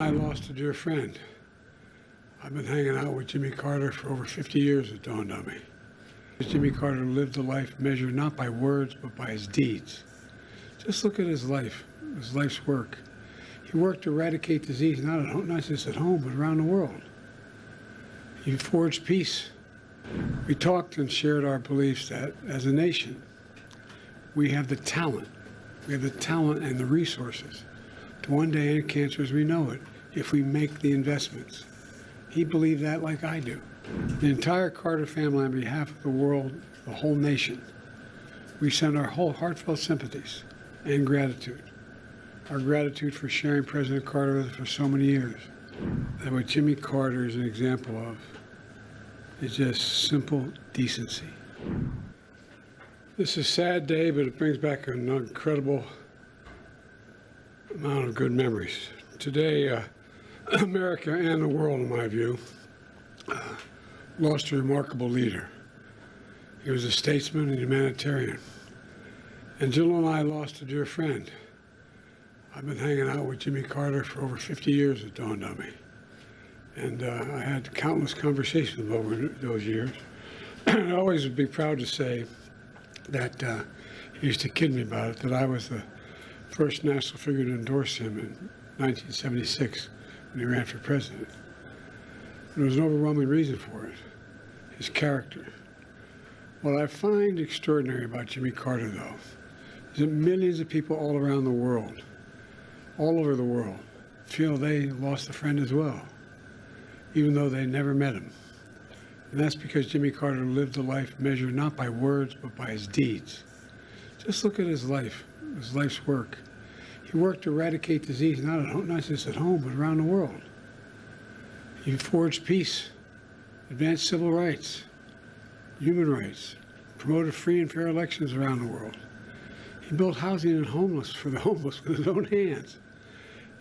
I lost a dear friend. I've been hanging out with Jimmy Carter for over 50 years, it dawned on me. Jimmy Carter lived a life measured not by words, but by his deeds. Just look at his life's work. He worked to eradicate disease, not just at home, but around the world. He forged peace. We talked and shared our beliefs that, as a nation, we have the talent and the resources to one day end cancer as we know it, if we make the investments. He believed that like I do. The entire Carter family, on behalf of the world, the whole nation, we send our whole heartfelt sympathies and gratitude. Our gratitude for sharing President Carter with us for so many years. And what Jimmy Carter is an example of is just simple decency. This is a sad day, but it brings back an incredible amount of good memories. Today, America and the world, in my view, lost a remarkable leader. He was a statesman and humanitarian. And Jill and I lost a dear friend. I've been hanging out with Jimmy Carter for over 50 years, it dawned on me. And I had countless conversations over those years. I always would be proud to say that he used to kid me about it, that I was the first national figure to endorse him in 1976 when he ran for president. There was an overwhelming reason for it, his character. What I find extraordinary about Jimmy Carter, though, is that millions of people all around the world, all over the world, feel they lost a friend as well, even though they never met him. And that's because Jimmy Carter lived a life measured not by words, but by his deeds. Just look at his life's work. He worked to eradicate disease, not just at home, but around the world. He forged peace, advanced civil rights, human rights, promoted free and fair elections around the world. He built housing for the homeless with his own hands.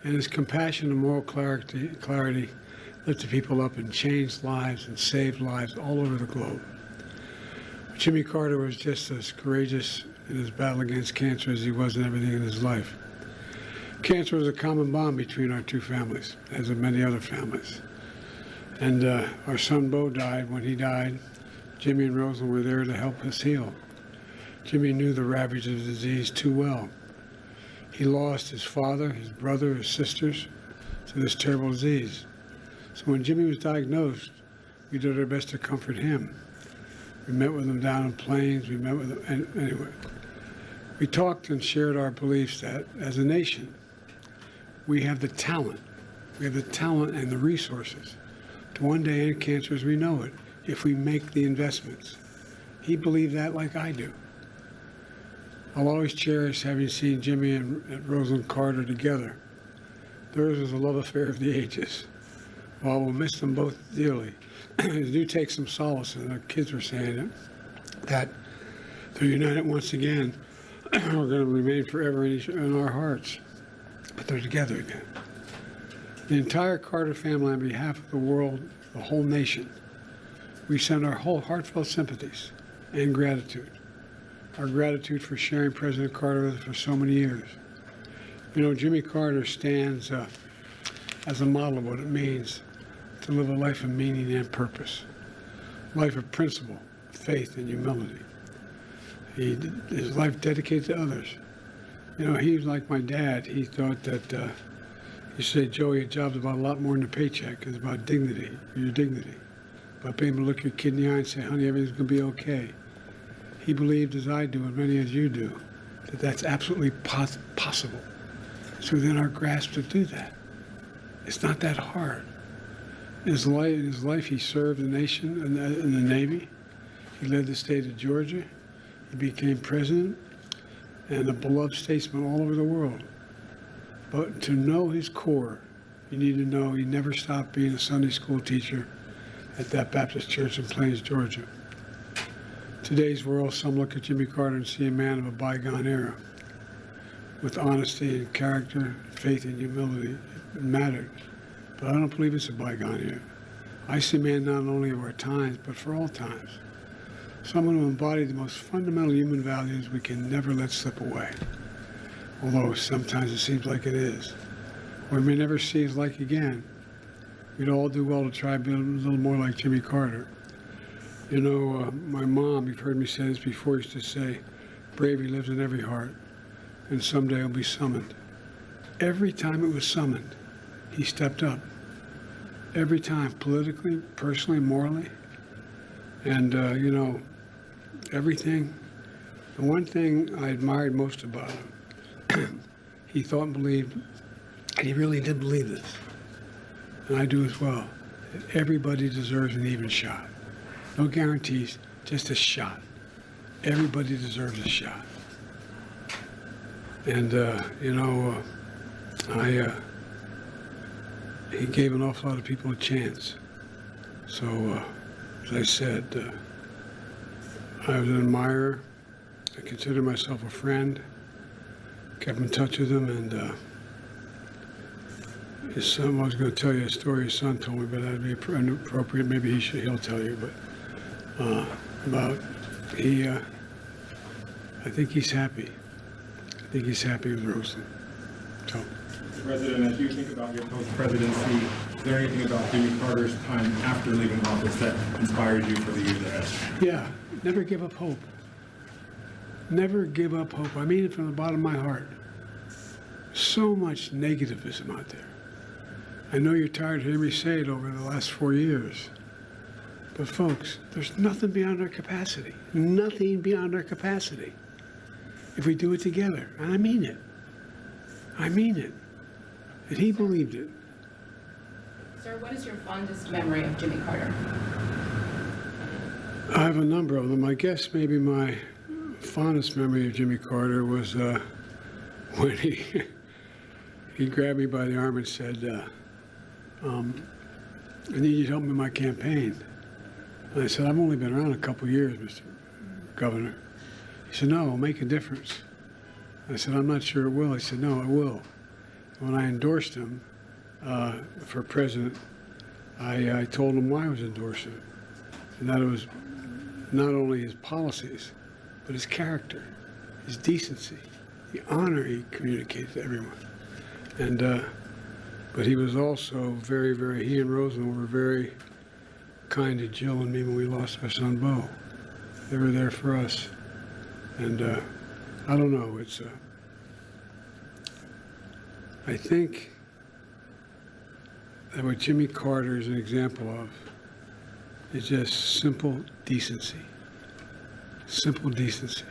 And his compassion and moral clarity lifted people up and changed lives and saved lives all over the globe. Jimmy Carter was just as courageous in his battle against cancer as he was in everything in his life. Cancer was a common bond between our two families, as with many other families. And our son Bo died. When he died, Jimmy and Rosalind were there to help us heal. Jimmy knew the ravages of the disease too well. He lost his father, his brother, his sisters to this terrible disease. So when Jimmy was diagnosed, we did our best to comfort him. We met with him down in Plains, we met with him, and anyway. We talked and shared our beliefs that, as a nation, we have the talent and the resources to one day end cancer as we know it, if we make the investments. He believed that like I do. I'll always cherish having seen Jimmy and Rosalind Carter together. Theirs was a love affair of the ages. While we'll miss them both dearly, I do take some solace in our kids were saying that they're united once again. We're going to remain forever in our hearts, but they're together again. The entire Carter family, on behalf of the world, the whole nation, we send our whole heartfelt sympathies and gratitude. Our gratitude for sharing President Carter with us for so many years. You know, Jimmy Carter stands as a model of what it means to live a life of meaning and purpose, a life of principle, faith, and humility. His life dedicated to others. You know, he was like my dad. He thought that, he said, Joey, a job's about a lot more than a paycheck. It's about dignity, your dignity. About being able to look your kid in the eye and say, honey, everything's going to be okay. He believed, as I do, and many as you do, that that's absolutely possible. It's within our grasp to do that. It's not that hard. In his life, he served the nation in the Navy. He led the state of Georgia. He became president and a beloved statesman all over the world. But to know his core, you need to know he never stopped being a Sunday school teacher at that Baptist church in Plains, Georgia. Today's world, some look at Jimmy Carter and see a man of a bygone era. With honesty and character, faith and humility, it mattered. But I don't believe it's a bygone era. I see a man not only of our times, but for all times. Someone who embodied the most fundamental human values we can never let slip away. Although sometimes it seems like it is. we may never see his like again, we'd all do well to try to be a little more like Jimmy Carter. You know, my mom, you've heard me say this before, used to say, bravery lives in every heart, and someday it'll be summoned. Every time it was summoned, he stepped up. Every time, politically, personally, morally. And, you know, everything. The one thing I admired most about him, he thought and believed, and he really did believe this, and I do as well, that everybody deserves an even shot. No guarantees, just a shot. Everybody deserves a shot. And, you know, he gave an awful lot of people a chance. So, as I said, I was an admirer. I considered myself a friend. Kept in touch with him, and his son, I was going to tell you a story his son told me, but that'd be inappropriate. Maybe he'll tell you, but about I think he's happy. I think he's happy with Roseland. So. Mr. President, as you think about your post-presidency, is there anything about Jimmy Carter's time after leaving office that inspires you for the years ahead? Yeah, never give up hope. Never give up hope. I mean it from the bottom of my heart. So much negativism out there. I know you're tired of hearing me say it over the last 4 years. But folks, there's nothing beyond our capacity. Nothing beyond our capacity. If we do it together. And I mean it. I mean it. And he believed it. Sir, what is your fondest memory of Jimmy Carter? I have a number of them. I guess maybe my fondest memory of Jimmy Carter was when he grabbed me by the arm and said, I need you to help me in my campaign. And I said, I've only been around a couple years, Mr. Governor. He said, no, it'll make a difference. I said, I'm not sure it will. He said, no, it will. When I endorsed him for president, I told him why I was endorsing him. And that it was not only his policies, but his character, his decency, the honor he communicated to everyone. And, but he was also very, very, he and Roseland were very kind to Jill and me when we lost our son, Bo. They were there for us. And I don't know, it's, I think that what Jimmy Carter is an example of is just simple decency. Simple decency.